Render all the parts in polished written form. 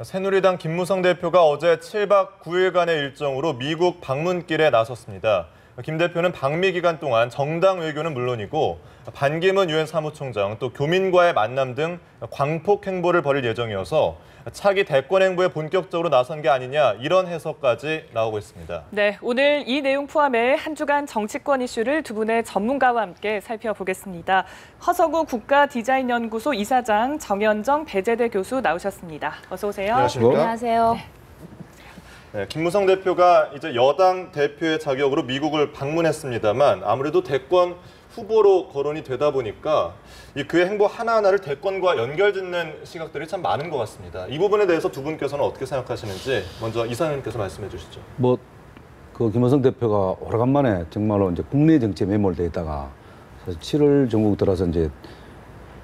새누리당 김무성 대표가 어제 7박 9일간의 일정으로 미국 방문길에 나섰습니다. 김 대표는 방미 기간 동안 정당 외교는 물론이고 반기문 유엔 사무총장 또 교민과의 만남 등 광폭 행보를 벌일 예정이어서 차기 대권 행보에 본격적으로 나선 게 아니냐 이런 해석까지 나오고 있습니다. 네, 오늘 이 내용 포함해 한 주간 정치권 이슈를 두 분의 전문가와 함께 살펴보겠습니다. 허석우 국가디자인연구소 이사장, 정현정 배재대 교수 나오셨습니다. 어서 오세요. 안녕하십니까? 안녕하세요. 네, 김무성 대표가 이제 여당 대표의 자격으로 미국을 방문했습니다만 아무래도 대권 후보로 거론이 되다 보니까 그의 행보 하나하나를 대권과 연결짓는 시각들이 참 많은 것 같습니다. 이 부분에 대해서 두 분께서는 어떻게 생각하시는지 먼저 이사장님께서 말씀해 주시죠. 김무성 대표가 오래간만에 정말로 이제 국내 정치에 매몰돼 있다가 7월 전국 들어서 이제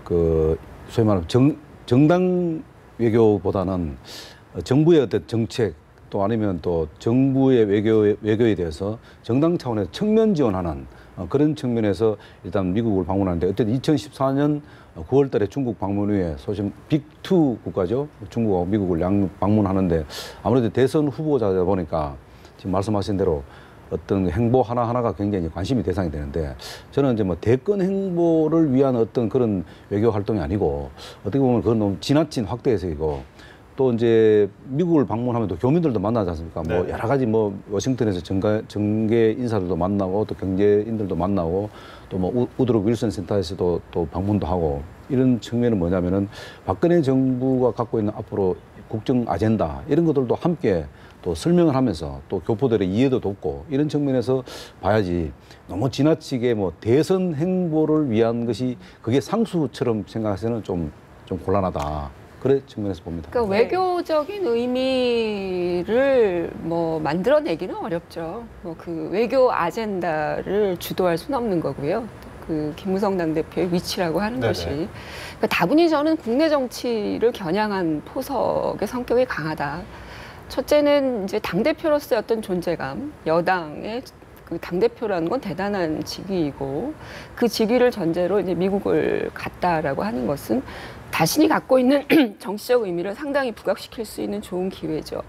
소위 말하면 정당 외교보다는 정부의 어떤 정책 또 아니면 또 정부의 외교에 대해서 정당 차원에서 측면 지원하는 그런 측면에서 일단 미국을 방문하는데 어쨌든 2014년 9월 달에 중국 방문 후에 소위 빅2 국가죠. 중국하고 미국을 방문하는데 아무래도 대선 후보자다 보니까 지금 말씀하신 대로 어떤 행보 하나하나가 굉장히 관심이 대상이 되는데 저는 이제 대권 행보를 위한 어떤 그런 외교 활동이 아니고 어떻게 보면 그건 너무 지나친 확대 해석이고 또 이제 미국을 방문하면 또 교민들도 만나지 않습니까? 네. 여러 가지 워싱턴에서 정계 인사들도 만나고 또 경제인들도 만나고 또 우드로 윌슨 센터에서도 또 방문도 하고 이런 측면은 뭐냐면은 박근혜 정부가 갖고 있는 앞으로 국정 아젠다 이런 것들도 함께 또 설명을 하면서 또 교포들의 이해도 돕고 이런 측면에서 봐야지 너무 지나치게 대선 행보를 위한 것이 그게 상수처럼 생각해서는 좀 곤란하다. 그런 측면에서 봅니다. 그러니까 외교적인 의미를 만들어내기는 어렵죠. 그 외교 아젠다를 주도할 수는 없는 거고요. 그 김무성 당대표의 위치라고 하는 네네. 것이. 그러니까 다분히 저는 국내 정치를 겨냥한 포석의 성격이 강하다. 첫째는 이제 당대표로서의 어떤 존재감, 여당의 그 당대표라는 건 대단한 직위이고 그 직위를 전제로 이제 미국을 갔다라고 하는 것은 자신이 갖고 있는 정치적 의미를 상당히 부각시킬 수 있는 좋은 기회죠.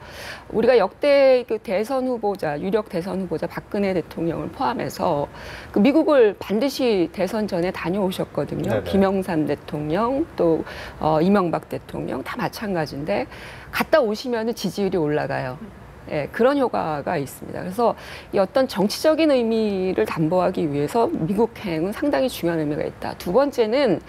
우리가 역대 그 대선 후보자, 유력 대선 후보자 박근혜 대통령을 포함해서 그 미국을 반드시 대선 전에 다녀오셨거든요. 네네. 김영삼 대통령, 또 이명박 대통령 다 마찬가지인데 갔다 오시면은 지지율이 올라가요. 예, 그런 효과가 있습니다. 그래서 이 어떤 정치적인 의미를 담보하기 위해서 미국행은 상당히 중요한 의미가 있다. 두 번째는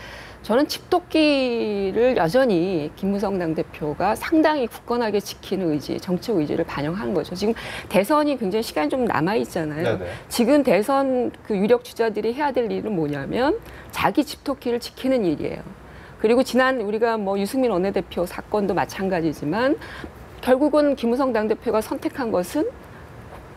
저는 칩도끼를 여전히 김무성 당대표가 상당히 굳건하게 지키는 의지, 정치적 의지를 반영하는 거죠. 지금 대선이 굉장히 시간이 좀 남아있잖아요. 네네. 지금 대선 그 유력 주자들이 해야 될 일은 뭐냐면 자기 칩도끼를 지키는 일이에요. 그리고 지난 우리가 유승민 원내대표 사건도 마찬가지지만 결국은 김무성 당대표가 선택한 것은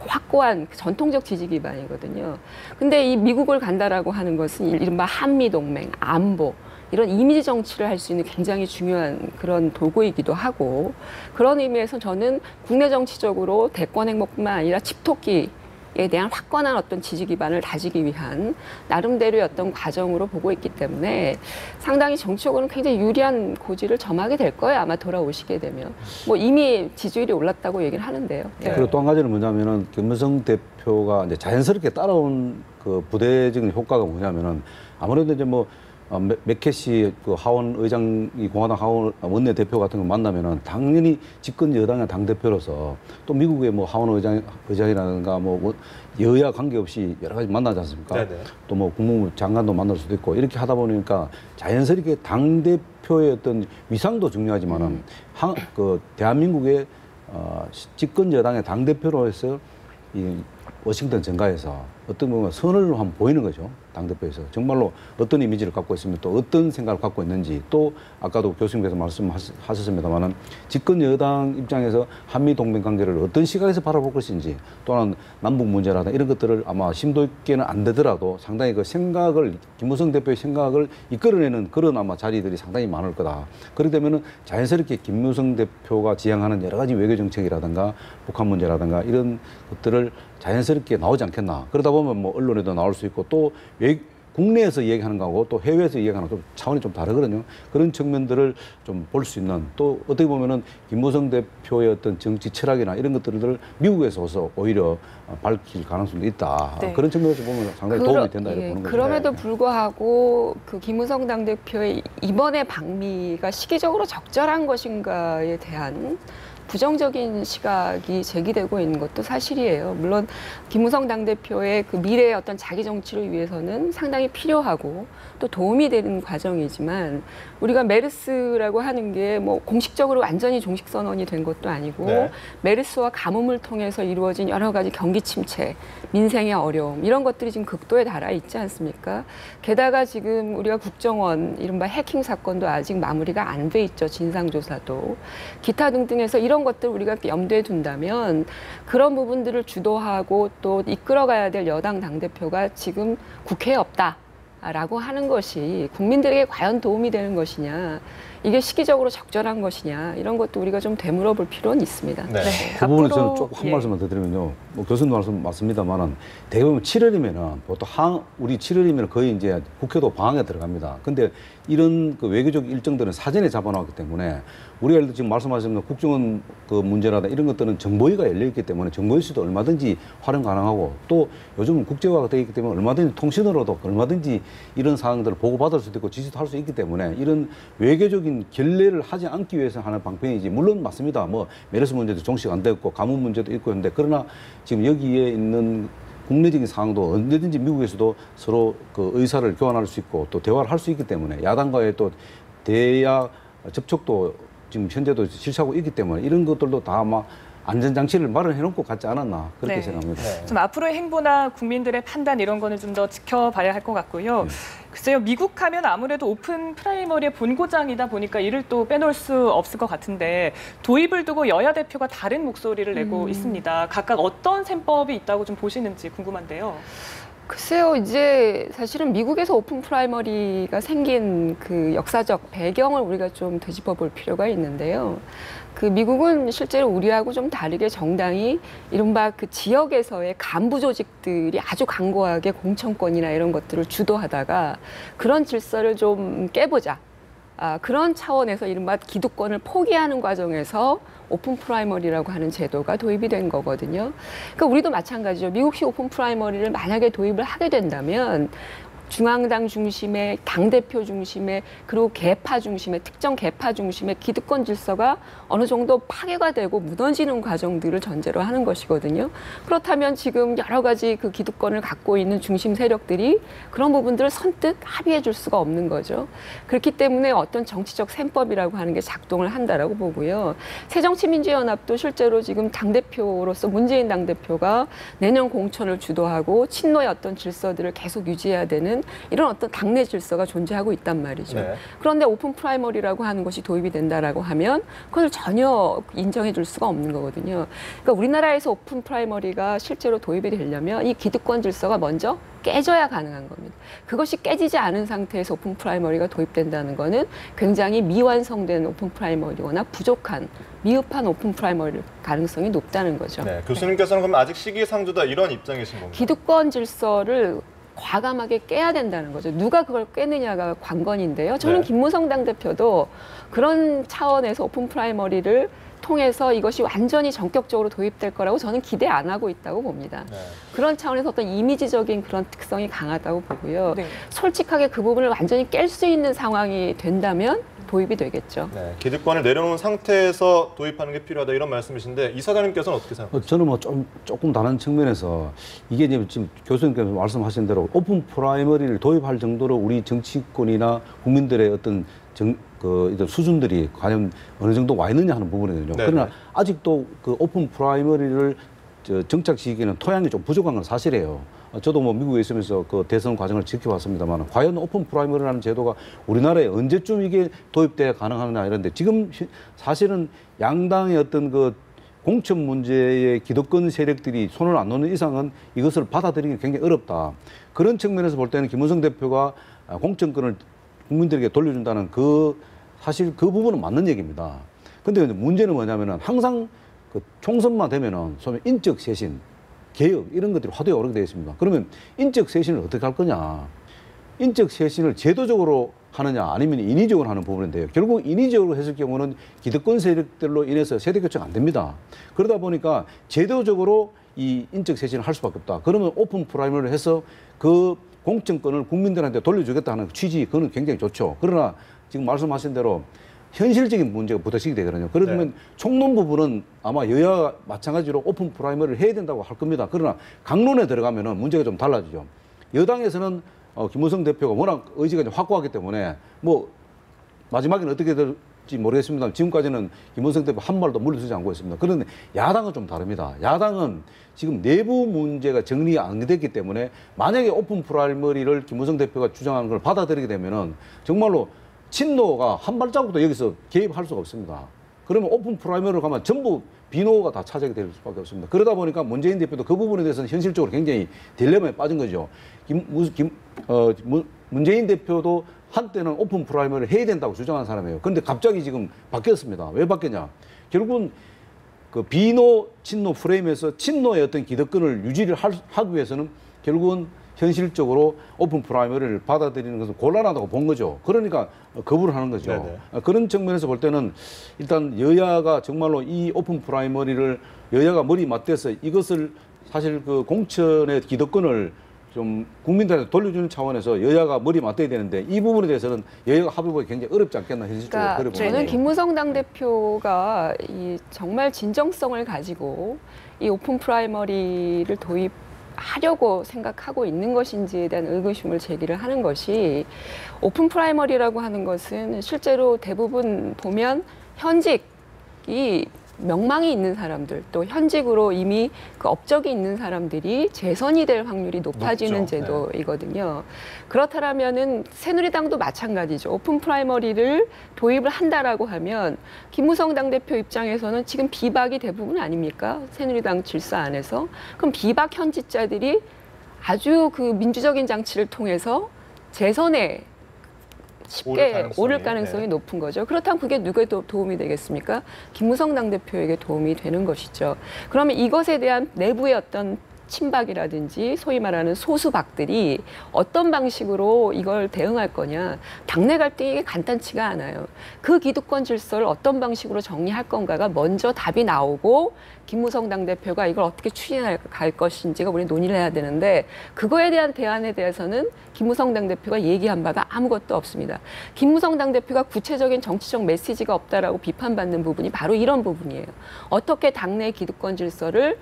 확고한 전통적 지지 기반이거든요. 근데 이 미국을 간다라고 하는 것은 이른바 한미동맹, 안보, 이런 이미지 정치를 할 수 있는 굉장히 중요한 그런 도구이기도 하고 그런 의미에서 저는 국내 정치적으로 대권 행보뿐만 아니라 칩토끼에 대한 확고한 어떤 지지 기반을 다지기 위한 나름대로의 어떤 과정으로 보고 있기 때문에 상당히 정치적으로는 굉장히 유리한 고지를 점하게 될 거예요. 아마 돌아오시게 되면. 이미 지지율이 올랐다고 얘기를 하는데요. 네. 그리고 또 한 가지는 뭐냐면은 김무성 대표가 이제 자연스럽게 따라온 그 부대적인 효과가 뭐냐면은 아무래도 이제 맥케시 그 하원 의장이 공화당 하원 원내 대표 같은 거 만나면은 당연히 집권 여당의 당 대표로서 또 미국의 하원 의장이라든가 여야 관계없이 여러 가지 만나지 않습니까? 네네. 또 국무부 장관도 만날 수도 있고 이렇게 하다 보니까 자연스럽게 당 대표의 어떤 위상도 중요하지만은 대한민국의 집권 여당의 당 대표로 해서 이 워싱턴 정가에서 어떤 보면 선을 한번 보이는 거죠. 당대표에서 정말로 어떤 이미지를 갖고 있으면 또 어떤 생각을 갖고 있는지 또 아까도 교수님께서 말씀하셨습니다만은 집권 여당 입장에서 한미 동맹 관계를 어떤 시각에서 바라볼 것인지 또는 남북 문제라든가 이런 것들을 아마 심도 있게는 안 되더라도 상당히 그 생각을 김무성 대표의 생각을 이끌어내는 그런 아마 자리들이 상당히 많을 거다. 그렇게 되면은 자연스럽게 김무성 대표가 지향하는 여러 가지 외교 정책이라든가 북한 문제라든가 이런 것들을 자연스럽게 나오지 않겠나. 그러다 보면 언론에도 나올 수 있고 또 국내에서 얘기하는 거하고 또 해외에서 얘기하는 거 차원이 좀 다르거든요. 그런 측면들을 좀 볼 수 있는 또 어떻게 보면은 김무성 대표의 어떤 정치 철학이나 이런 것들을 미국에서 오히려 밝힐 가능성도 있다. 네. 그런 측면에서 보면 상당히 도움이 된다 이렇게 보는 거죠. 그럼에도 불구하고 그 김무성 당대표의 이번의 방미가 시기적으로 적절한 것인가에 대한 부정적인 시각이 제기되고 있는 것도 사실이에요. 물론 김무성 당대표의 그 미래의 어떤 자기 정치를 위해서는 상당히 필요하고 또 도움이 되는 과정이지만 우리가 메르스라고 하는 게 뭐 공식적으로 완전히 종식 선언이 된 것도 아니고 네. 메르스와 가뭄을 통해서 이루어진 여러 가지 경기 침체, 민생의 어려움 이런 것들이 지금 극도에 달아 있지 않습니까? 게다가 지금 우리가 국정원 이른바 해킹 사건도 아직 마무리가 안 돼 있죠. 진상조사도. 기타 등등해서 이런 것들 우리가 염두에 둔다면 그런 부분들을 주도하고 또 이끌어가야 될 여당 당대표가 지금 국회에 없다라고 하는 것이 국민들에게 과연 도움이 되는 것이냐, 이게 시기적으로 적절한 것이냐, 이런 것도 우리가 좀 되물어볼 필요는 있습니다. 네. 그 부분에 앞으로- 저는 조금 한 예. 말씀만 더 드리면요. 뭐 교수님 말씀 맞습니다만은 대부분 7월이면은 보통 우리 7월이면 거의 이제 국회도 방학에 들어갑니다. 근데 이런 그 외교적 일정들은 사전에 잡아놨기 때문에 우리가 예를 들어 지금 말씀하신 국정원 그 문제라다 이런 것들은 정보위가 열려 있기 때문에 정보위수도 얼마든지 활용 가능하고 또 요즘은 국제화가 되어 있기 때문에 얼마든지 통신으로도 얼마든지 이런 사항들을 보고받을 수도 있고 지시도 할 수 있기 때문에 이런 외교적인 결례를 하지 않기 위해서 하는 방편이지 물론 맞습니다. 뭐 메르스 문제도 종식 안 됐고 가뭄 문제도 있고 했는데 그러나 지금 여기에 있는 국내적인 상황도 언제든지 미국에서도 서로 그 의사를 교환할 수 있고 또 대화를 할 수 있기 때문에 야당과의 또 대야 접촉도 지금 현재도 실시하고 있기 때문에 이런 것들도 다 아마 안전장치를 마련해 놓고 갔지 않았나 그렇게 네. 생각합니다. 네. 좀 앞으로의 행보나 국민들의 판단 이런 거는 좀 더 지켜봐야 할 것 같고요. 글쎄요, 미국 하면 아무래도 오픈 프라이머리의 본고장이다 보니까 이를 또 빼놓을 수 없을 것 같은데 도입을 두고 여야 대표가 다른 목소리를 내고 있습니다. 각각 어떤 셈법이 있다고 좀 보시는지 궁금한데요. 글쎄요, 이제 사실은 미국에서 오픈 프라이머리가 생긴 그 역사적 배경을 우리가 좀 되짚어 볼 필요가 있는데요. 그 미국은 실제로 우리하고 좀 다르게 정당이 이른바 그 지역에서의 간부 조직들이 아주 강고하게 공천권이나 이런 것들을 주도하다가 그런 질서를 좀 깨보자. 그런 차원에서 이른바 기득권을 포기하는 과정에서 오픈 프라이머리라고 하는 제도가 도입이 된 거거든요. 그러니까 우리도 마찬가지죠. 미국식 오픈 프라이머리를 만약에 도입을 하게 된다면 중앙당 중심의 당대표 중심의 그리고 계파 중심의 특정 계파 중심의 기득권 질서가 어느 정도 파괴가 되고 무너지는 과정들을 전제로 하는 것이거든요. 그렇다면 지금 여러 가지 그 기득권을 갖고 있는 중심 세력들이 그런 부분들을 선뜻 합의해 줄 수가 없는 거죠. 그렇기 때문에 어떤 정치적 셈법이라고 하는 게 작동을 한다라고 보고요. 새정치민주연합도 실제로 지금 당대표로서 문재인 당대표가 내년 공천을 주도하고 친노의 어떤 질서들을 계속 유지해야 되는 이런 어떤 당내 질서가 존재하고 있단 말이죠. 네. 그런데 오픈 프라이머리라고 하는 것이 도입이 된다라고 하면 그걸 전혀 인정해 줄 수가 없는 거거든요. 그러니까 우리나라에서 오픈 프라이머리가 실제로 도입이 되려면 이 기득권 질서가 먼저 깨져야 가능한 겁니다. 그것이 깨지지 않은 상태에서 오픈 프라이머리가 도입된다는 거는 굉장히 미완성된 오픈 프라이머리거나 부족한 미흡한 오픈 프라이머리 가능성이 높다는 거죠. 네. 교수님께서는 그럼 아직 시기상조다 이런 입장이신 건가요? 기득권 질서를 과감하게 깨야 된다는 거죠. 누가 그걸 깨느냐가 관건인데요. 저는 네. 김무성 당대표도 그런 차원에서 오픈 프라이머리를 통해서 이것이 완전히 전격적으로 도입될 거라고 저는 기대 안 하고 있다고 봅니다. 네. 그런 차원에서 어떤 이미지적인 그런 특성이 강하다고 보고요. 네. 솔직하게 그 부분을 완전히 깰 수 있는 상황이 된다면 도입이 되겠죠. 네. 기득권을 내려놓은 상태에서 도입하는 게 필요하다 이런 말씀이신데 이사장님께서는 어떻게 생각하세요? 저는 뭐 조금 다른 측면에서 이게 지금 교수님께서 말씀하신 대로 오픈 프라이머리를 도입할 정도로 우리 정치권이나 국민들의 어떤 이제 수준들이 과연 어느 정도 와 있느냐 하는 부분이거든요. 네, 그러나 네. 아직도 그 오픈 프라이머리를 정착시키기는 토양이 좀 부족한 건 사실이에요. 저도 뭐 미국에 있으면서 그 대선 과정을 지켜봤습니다만 과연 오픈 프라이머리라는 제도가 우리나라에 언제쯤 이게 도입돼야 가능하느냐 이런데 지금 사실은 양당의 어떤 그 공천 문제의 기득권 세력들이 손을 안 놓는 이상은 이것을 받아들이기 굉장히 어렵다. 그런 측면에서 볼 때는 김무성 대표가 공천권을 국민들에게 돌려준다는 사실 그 부분은 맞는 얘기입니다. 근데 문제는 뭐냐면은 항상 그 총선만 되면은 소위 인적 쇄신, 개혁 이런 것들이 화두에 오르게 되어 있습니다. 그러면 인적 쇄신을 어떻게 할 거냐? 인적 쇄신을 제도적으로 하느냐 아니면 인위적으로 하는 부분인데요. 결국 인위적으로 했을 경우는 기득권 세력들로 인해서 세대 교체가 안 됩니다. 그러다 보니까 제도적으로 이 인적 쇄신을 할 수밖에 없다. 그러면 오픈 프라이머리를 해서 그 공천권을 국민들한테 돌려주겠다는 취지, 그거는 굉장히 좋죠. 그러나 지금 말씀하신 대로 현실적인 문제가 부닥치게 되거든요. 그러면 네. 총론 부분은 아마 여야가 마찬가지로 오픈 프라이머리를 해야 된다고 할 겁니다. 그러나 강론에 들어가면은 문제가 좀 달라지죠. 여당에서는 김무성 대표가 워낙 의지가 좀 확고하기 때문에 뭐 마지막에는 어떻게 될지 모르겠습니다. 지금까지는 김무성 대표 한 말도 물러서지 않고 있습니다. 그런데 야당은 좀 다릅니다. 야당은 지금 내부 문제가 정리 안 됐기 때문에 만약에 오픈 프라이머리를 김무성 대표가 주장하는 걸 받아들이게 되면은 정말로 친노가 한 발자국도 여기서 개입할 수가 없습니다. 그러면 오픈 프라이머리로 가면 전부 비노가 다 차지하게 될 수밖에 없습니다. 그러다 보니까 문재인 대표도 그 부분에 대해서는 현실적으로 굉장히 딜레마에 빠진 거죠. 문재인 대표도 한때는 오픈 프라이머리를 해야 된다고 주장한 사람이에요. 그런데 갑자기 지금 바뀌었습니다. 왜 바뀌었냐? 결국은 그 비노, 친노 프레임에서 친노의 어떤 기득권을 유지를 하기 위해서는 결국은 현실적으로 오픈 프라이머리를 받아들이는 것은 곤란하다고 본 거죠. 그러니까 거부를 하는 거죠. 네네. 그런 측면에서 볼 때는 일단 여야가 정말로 이 오픈 프라이머리를 여야가 머리 맞대서 이것을 사실 그 공천의 기득권을 좀 국민들한테 돌려주는 차원에서 여야가 머리 맞대야 되는데 이 부분에 대해서는 여야가 합의보기 굉장히 어렵지 않겠나 현실적으로 그러니까 그래 보는 저는 김무성 당대표가 이 정말 진정성을 가지고 이 오픈 프라이머리를 도입하려고 생각하고 있는 것인지에 대한 의구심을 제기를 하는 것이, 오픈 프라이머리라고 하는 것은 실제로 대부분 보면 현직이 명망이 있는 사람들, 또 현직으로 이미 그 업적이 있는 사람들이 재선이 될 확률이 높아지는 높죠. 제도이거든요. 그렇다면은 새누리당도 마찬가지죠. 오픈 프라이머리를 도입을 한다라고 하면 김무성 당대표 입장에서는 지금 비박이 대부분 아닙니까? 새누리당 질서 안에서. 그럼 비박 현직자들이 아주 그 민주적인 장치를 통해서 재선에 쉽게 오를 가능성이 높은 거죠. 그렇다면 그게 누구에 도움이 되겠습니까? 김무성 당대표에게 도움이 되는 것이죠. 그러면 이것에 대한 내부의 어떤 친박이라든지 소위 말하는 소수박들이 어떤 방식으로 이걸 대응할 거냐. 당내 갈등이 간단치가 않아요. 그 기득권 질서를 어떤 방식으로 정리할 건가가 먼저 답이 나오고 김무성 당대표가 이걸 어떻게 추진해 갈 것인지가 우리 논의를 해야 되는데, 그거에 대한 대안에 대해서는 김무성 당대표가 얘기한 바가 아무것도 없습니다. 김무성 당대표가 구체적인 정치적 메시지가 없다라고 비판받는 부분이 바로 이런 부분이에요. 어떻게 당내 기득권 질서를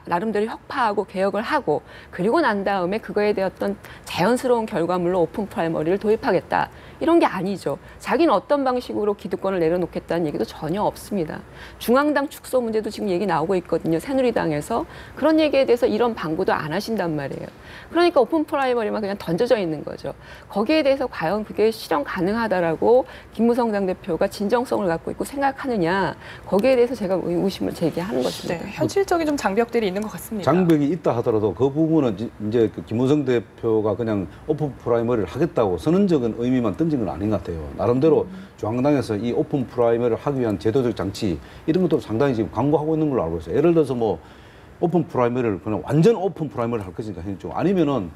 나름대로 혁파하고 개혁을 하고, 그리고 난 다음에 그거에 대한 어떤 자연스러운 결과물로 오픈 프라이머리를 도입하겠다. 이런 게 아니죠. 자기는 어떤 방식으로 기득권을 내려놓겠다는 얘기도 전혀 없습니다. 중앙당 축소 문제도 지금 얘기 나오고 있거든요. 새누리당에서. 그런 얘기에 대해서 이런 방구도 안 하신단 말이에요. 그러니까 오픈 프라이머리만 그냥 던져져 있는 거죠. 거기에 대해서 과연 그게 실현 가능하다라고 김무성 당대표가 진정성을 갖고 있고 생각하느냐. 거기에 대해서 제가 의구심을 제기하는 것입니다. 네, 현실적인 좀 장벽들이 있는 것 같습니다. 장벽이 있다 하더라도 그 부분은 이제 그 김무성 대표가 그냥 오픈 프라이머리를 하겠다고 선언적인 의미만 던진 건 아닌 것 같아요. 나름대로 중앙당에서 이 오픈 프라이머리를 하기 위한 제도적 장치 이런 것도 상당히 지금 강구하고 있는 걸로 알고 있어요. 예를 들어서 뭐 오픈 프라이머리를 그냥 완전 오픈 프라이머리를 할 것인가 현실적으로, 아니면은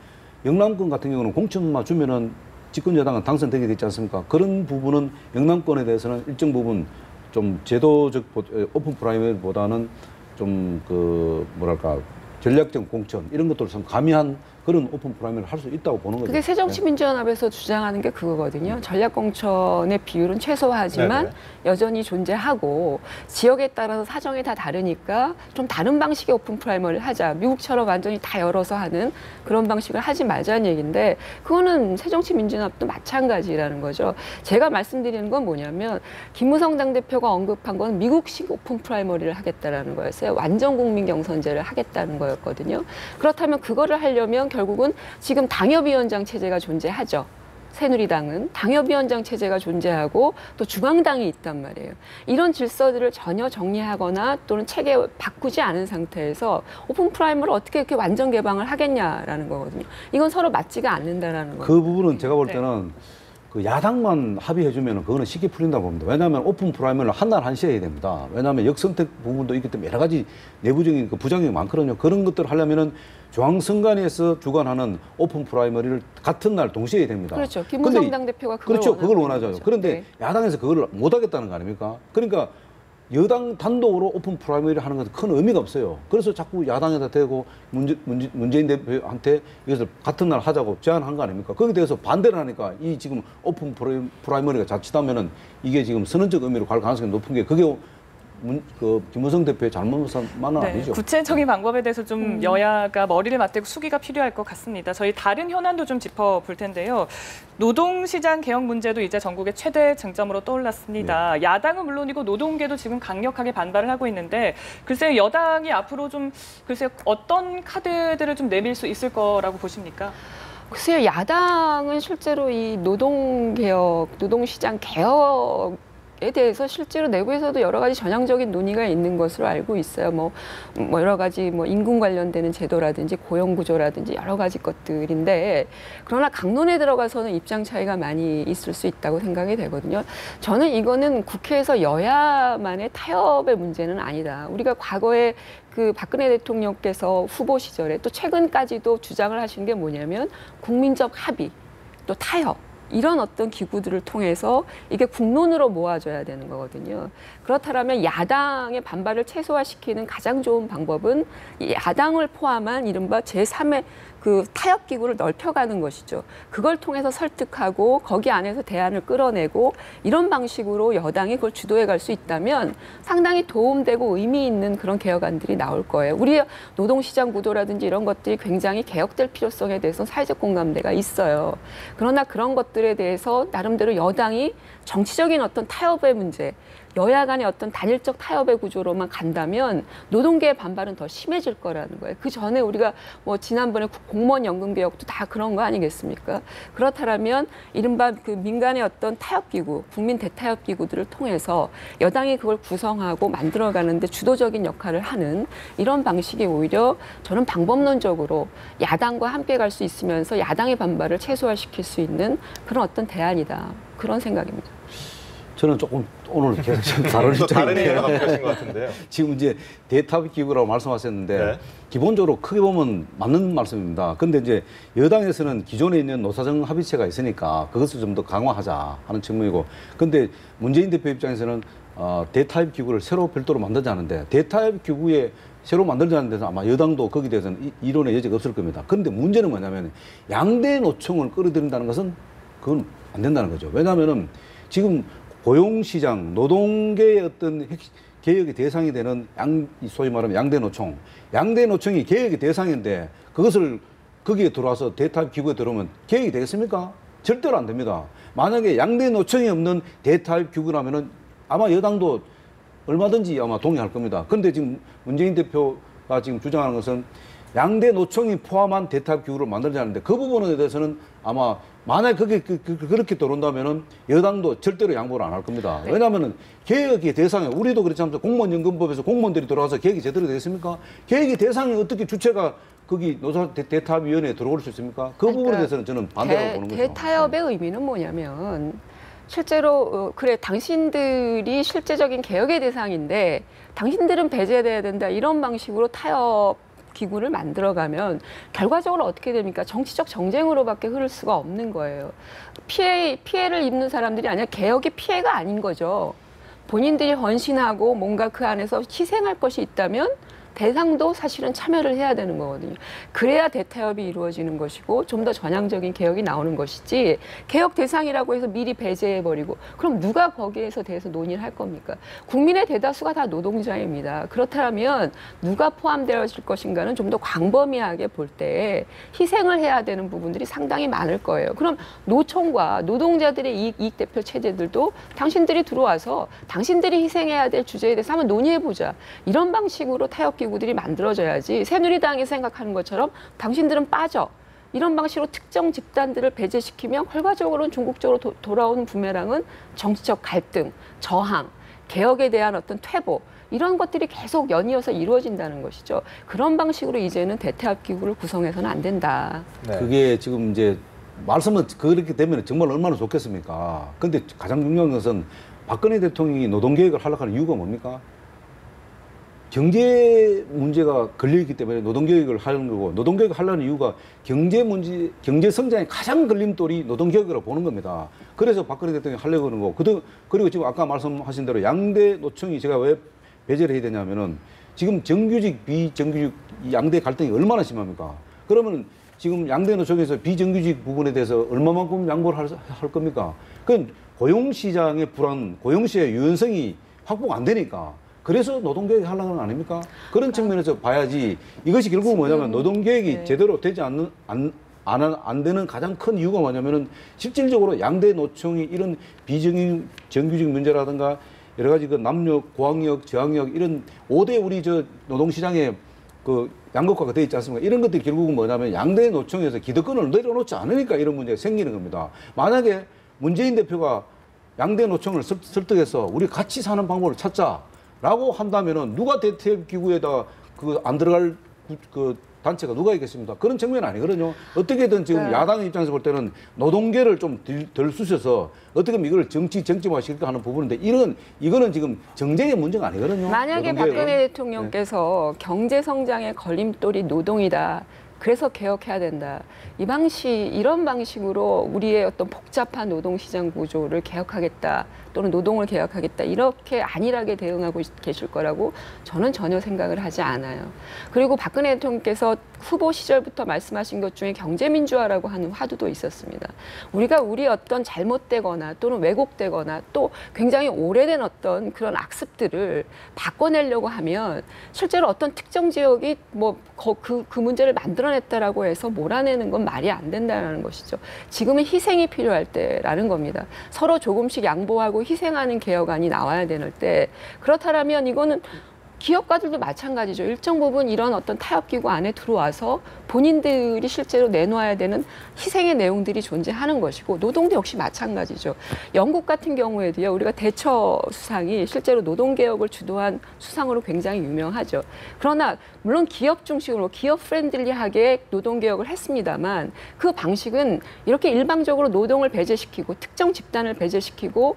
영남권 같은 경우는 공천만 주면은 집권 여당은 당선되게 되지 않습니까? 그런 부분은 영남권에 대해서는 일정 부분 좀 제도적 오픈 프라이머리보다는 좀 그 뭐랄까 전략적 공천 이런 것들을 좀 가미한 그런 오픈 프라이머리를 할 수 있다고 보는 거죠. 그게 새정치민주연합에서 주장하는 게 그거거든요. 전략공천의 비율은 최소화하지만 네네. 여전히 존재하고, 지역에 따라서 사정이 다 다르니까 좀 다른 방식의 오픈 프라이머리를 하자. 미국처럼 완전히 다 열어서 하는 그런 방식을 하지 말자는 얘기인데, 그거는 새정치민주연합도 마찬가지라는 거죠. 제가 말씀드리는 건 뭐냐면, 김무성 당대표가 언급한 건 미국식 오픈 프라이머리를 하겠다라는 거였어요. 완전 국민 경선제를 하겠다는 거였거든요. 그렇다면 그거를 하려면 결국은 지금 당협위원장 체제가 존재하죠. 새누리당은 당협위원장 체제가 존재하고 또 중앙당이 있단 말이에요. 이런 질서들을 전혀 정리하거나 또는 체계 바꾸지 않은 상태에서 오픈 프라이머를 어떻게 이렇게 완전 개방을 하겠냐라는 거거든요. 이건 서로 맞지가 않는다라는 거예요. 그 부분은 제가 볼 때는 그 야당만 합의해주면 그거는 쉽게 풀린다고 봅니다. 왜냐하면 오픈 프라이머리를 한 날 한시에 해야 됩니다. 왜냐하면 역선택 부분도 있기 때문에 여러 가지 내부적인 그 부작용이 많거든요. 그런 것들을 하려면은 중앙선관위에서 주관하는 오픈 프라이머리를 같은 날 동시에 해야 됩니다. 그렇죠. 김무성 당대표가 그걸 그렇죠. 그걸 원하는 원하죠. 거죠. 그런데 네. 야당에서 그걸 못하겠다는 거 아닙니까? 그러니까 여당 단독으로 오픈 프라이머리를 하는 것은 큰 의미가 없어요. 그래서 자꾸 야당에다 대고 문재인 대표한테 이것을 같은 날 하자고 제안한 거 아닙니까? 거기에 대해서 반대를 하니까 이 지금 오픈 프라이머리가 자칫하면은 이게 지금 선언적 의미로 갈 가능성이 높은 게 그게 김무성 대표의 잘못만은 아니죠. 구체적인 방법에 대해서 좀 여야가 머리를 맞대고 수기가 필요할 것 같습니다. 저희 다른 현안도 좀 짚어볼 텐데요. 노동시장 개혁 문제도 이제 전국의 최대 쟁점으로 떠올랐습니다. 야당은 물론이고 노동계도 지금 강력하게 반발을 하고 있는데 글쎄요, 여당이 앞으로 좀 글쎄요, 어떤 카드들을 좀 내밀 수 있을 거라고 보십니까? 글쎄요, 야당은 실제로 이 노동개혁, 노동시장 개혁 에 대해서 실제로 내부에서도 여러 가지 전향적인 논의가 있는 것으로 알고 있어요. 뭐 여러 가지 임금 관련되는 제도라든지 고용 구조라든지 여러 가지 것들인데 그러나 강론에 들어가서는 입장 차이가 많이 있을 수 있다고 생각이 되거든요. 저는 이거는 국회에서 여야만의 타협의 문제는 아니다. 우리가 과거에 그 박근혜 대통령께서 후보 시절에 또 최근까지도 주장을 하신 게 뭐냐면 국민적 합의, 또 타협. 이런 어떤 기구들을 통해서 이게 국론으로 모아져야 되는 거거든요. 그렇다면 야당의 반발을 최소화시키는 가장 좋은 방법은 야당을 포함한 이른바 제3의 그 타협 기구를 넓혀가는 것이죠. 그걸 통해서 설득하고 거기 안에서 대안을 끌어내고 이런 방식으로 여당이 그걸 주도해 갈 수 있다면 상당히 도움되고 의미 있는 그런 개혁안들이 나올 거예요. 우리 노동시장 구도라든지 이런 것들이 굉장히 개혁될 필요성에 대해서 사회적 공감대가 있어요. 그러나 그런 것들에 대해서 나름대로 여당이 정치적인 어떤 타협의 문제, 여야 간의 어떤 단일적 타협의 구조로만 간다면 노동계의 반발은 더 심해질 거라는 거예요. 그 전에 우리가 지난번에 공무원 연금 개혁도 다 그런 거 아니겠습니까? 그렇다면 이른바 그 민간의 어떤 타협 기구, 국민 대타협 기구들을 통해서 여당이 그걸 구성하고 만들어가는데 주도적인 역할을 하는 이런 방식이 오히려 저는 방법론적으로 야당과 함께 갈 수 있으면서 야당의 반발을 최소화시킬 수 있는 그런 어떤 대안이다. 그런 생각입니다. 저는 조금 오늘 계속 다른 다른 입장인데 얘기가 바뀌신 것 같은데요. 지금 이제 대타협 기구라고 말씀하셨는데 네. 기본적으로 크게 보면 맞는 말씀입니다. 그런데 이제 여당에서는 기존에 있는 노사정 합의체가 있으니까 그것을 좀 더 강화하자 하는 측면이고, 근데 문재인 대표 입장에서는 대타협 기구를 새로 별도로 만들자는데 대타협 기구에 새로 만들자는 데서 아마 여당도 거기에 대해서는 이론의 여지가 없을 겁니다. 그런데 문제는 뭐냐면 양대 노총을 끌어들인다는 것은 그건 안 된다는 거죠. 왜냐하면은 지금 고용시장, 노동계의 어떤 개혁의 대상이 되는 소위 말하면 양대노총. 양대노총이 개혁의 대상인데 그것을 거기에 들어와서 대타협 기구에 들어오면 개혁이 되겠습니까? 절대로 안 됩니다. 만약에 양대노총이 없는 대타협 기구라면은 아마 여당도 얼마든지 아마 동의할 겁니다. 그런데 지금 문재인 대표가 지금 주장하는 것은 양대노총이 포함한 대타협 기구를 만들자는데 그 부분에 대해서는 아마 만약 그게 그렇게 들어온다면은 여당도 절대로 양보를 안 할 겁니다. 네. 왜냐하면은 개혁의 대상에 우리도 그렇지 않습니까? 공무원연금법에서 공무원들이 들어와서 개혁이 제대로 되겠습니까? 개혁의 대상이 어떻게 주체가 거기 노사 대타협위원회에 들어올 수 있습니까? 그 부분에 대해서는 저는 반대라고 보는 거죠. 대타협의 의미는 뭐냐면 실제로 그래 당신들이 실제적인 개혁의 대상인데 당신들은 배제돼야 된다 이런 방식으로 타협 기구를 만들어가면 결과적으로 어떻게 됩니까? 정치적 정쟁으로밖에 흐를 수가 없는 거예요. 피해를 입는 사람들이 아니라 개혁의 피해가 아닌 거죠. 본인들이 헌신하고 뭔가 그 안에서 희생할 것이 있다면 대상도 사실은 참여를 해야 되는 거거든요. 그래야 대타협이 이루어지는 것이고 좀 더 전향적인 개혁이 나오는 것이지 개혁 대상이라고 해서 미리 배제해버리고 그럼 누가 거기에서 대해서 논의를 할 겁니까? 국민의 대다수가 다 노동자입니다. 그렇다면 누가 포함되어질 것인가는 좀 더 광범위하게 볼 때 희생을 해야 되는 부분들이 상당히 많을 거예요. 그럼 노총과 노동자들의 이익 대표 체제들도 당신들이 들어와서 당신들이 희생해야 될 주제에 대해서 한번 논의해보자. 이런 방식으로 타협 기구들이 만들어져야지 새누리당이 생각하는 것처럼 당신들은 빠져. 이런 방식으로 특정 집단들을 배제시키면 결과적으로는 중국적으로 돌아오는 부메랑은 정치적 갈등, 저항, 개혁에 대한 어떤 퇴보 이런 것들이 계속 연이어서 이루어진다는 것이죠. 그런 방식으로 이제는 대타협 기구를 구성해서는 안 된다. 네. 그게 지금 이제 말씀은 그렇게 되면 정말 얼마나 좋겠습니까? 근데 가장 중요한 것은 박근혜 대통령이 노동개혁을 하려고 하는 이유가 뭡니까? 경제 문제가 걸려있기 때문에 노동개혁을 하는 거고, 노동개혁을 하려는 이유가 경제 문제, 경제 성장의 가장 걸림돌이 노동개혁이라고 보는 겁니다. 그래서 박근혜 대통령이 하려고 하는 거고, 그리고 지금 아까 말씀하신 대로 양대 노총이 제가 왜 배제를 해야 되냐면은 지금 정규직, 비정규직 이 양대 갈등이 얼마나 심합니까? 그러면 지금 양대 노총에서 비정규직 부분에 대해서 얼마만큼 양보를 할 겁니까? 그건 고용시장의 불안, 고용시의 유연성이 확보가 안 되니까. 그래서 노동개혁이 하려는 건 아닙니까? 그런 측면에서 봐야지. 이것이 결국 뭐냐면 노동개혁이 네. 제대로 되지 안 되는 가장 큰 이유가 뭐냐면은 실질적으로 양대 노총이 이런 비정규직 문제라든가 여러 가지 그 남녀, 고학력, 저학력 이런 5대 우리 저 노동시장에 그 양극화가 되어 있지 않습니까? 이런 것들이 결국은 뭐냐면 양대 노총에서 기득권을 내려놓지 않으니까 이런 문제가 생기는 겁니다. 만약에 문재인 대표가 양대 노총을 설득해서 우리 같이 사는 방법을 찾자라고 한다면은 누가 대퇴 기구에다가 그 안 들어갈 그 단체가 누가 있겠습니까? 그런 측면은 아니거든요. 어떻게든 지금 네. 야당 입장에서 볼 때는 노동계를 좀 덜 쑤셔서 어떻게 하면 이걸 정치화시킬까 하는 부분인데 이거는 지금 정쟁의 문제가 아니거든요. 만약에 노동계획은. 박근혜 대통령께서 경제 성장의 걸림돌이 노동이다. 그래서 개혁해야 된다. 이런 방식으로 우리의 어떤 복잡한 노동시장 구조를 개혁하겠다. 또는 노동을 개혁하겠다. 이렇게 안일하게 대응하고 계실 거라고 저는 전혀 생각을 하지 않아요. 그리고 박근혜 대통령께서 후보 시절부터 말씀하신 것 중에 경제민주화라고 하는 화두도 있었습니다. 우리가 우리 어떤 잘못되거나 또는 왜곡되거나 또 굉장히 오래된 어떤 그런 악습들을 바꿔내려고 하면 실제로 어떤 특정 지역이 그 문제를 만들어냈다라고 해서 몰아내는 건 말이 안 된다는 것이죠. 지금은 희생이 필요할 때라는 겁니다. 서로 조금씩 양보하고 희생하는 개혁안이 나와야 되는 때 그렇다면 이거는 기업가들도 마찬가지죠. 일정 부분 이런 어떤 타협기구 안에 들어와서 본인들이 실제로 내놓아야 되는 희생의 내용들이 존재하는 것이고 노동도 역시 마찬가지죠. 영국 같은 경우에도요. 우리가 대처 수상이 실제로 노동개혁을 주도한 수상으로 굉장히 유명하죠. 그러나 물론 기업 중심으로 기업 프렌들리하게 노동개혁을 했습니다만 그 방식은 이렇게 일방적으로 노동을 배제시키고 특정 집단을 배제시키고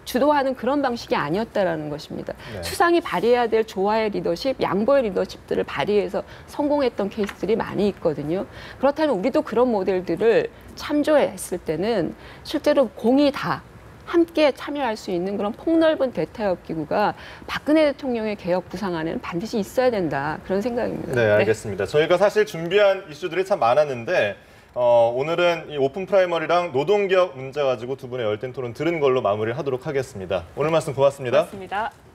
주도하는 그런 방식이 아니었다라는 것입니다. 네. 수상이 발휘해야 될 조화의 리더십, 양보의 리더십들을 발휘해서 성공했던 케이스들이 많이 있거든요. 그렇다면 우리도 그런 모델들을 참조했을 때는 실제로 공이 다 함께 참여할 수 있는 그런 폭넓은 대타협 기구가 박근혜 대통령의 개혁 구상안에는 반드시 있어야 된다. 그런 생각입니다. 네, 알겠습니다. 저희가 사실 준비한 이슈들이 참 많았는데 오늘은 이 오픈 프라이머리랑 노동개혁 문제 가지고 두 분의 열띤 토론 들은 걸로 마무리를 하도록 하겠습니다. 오늘 말씀 고맙습니다. 고맙습니다.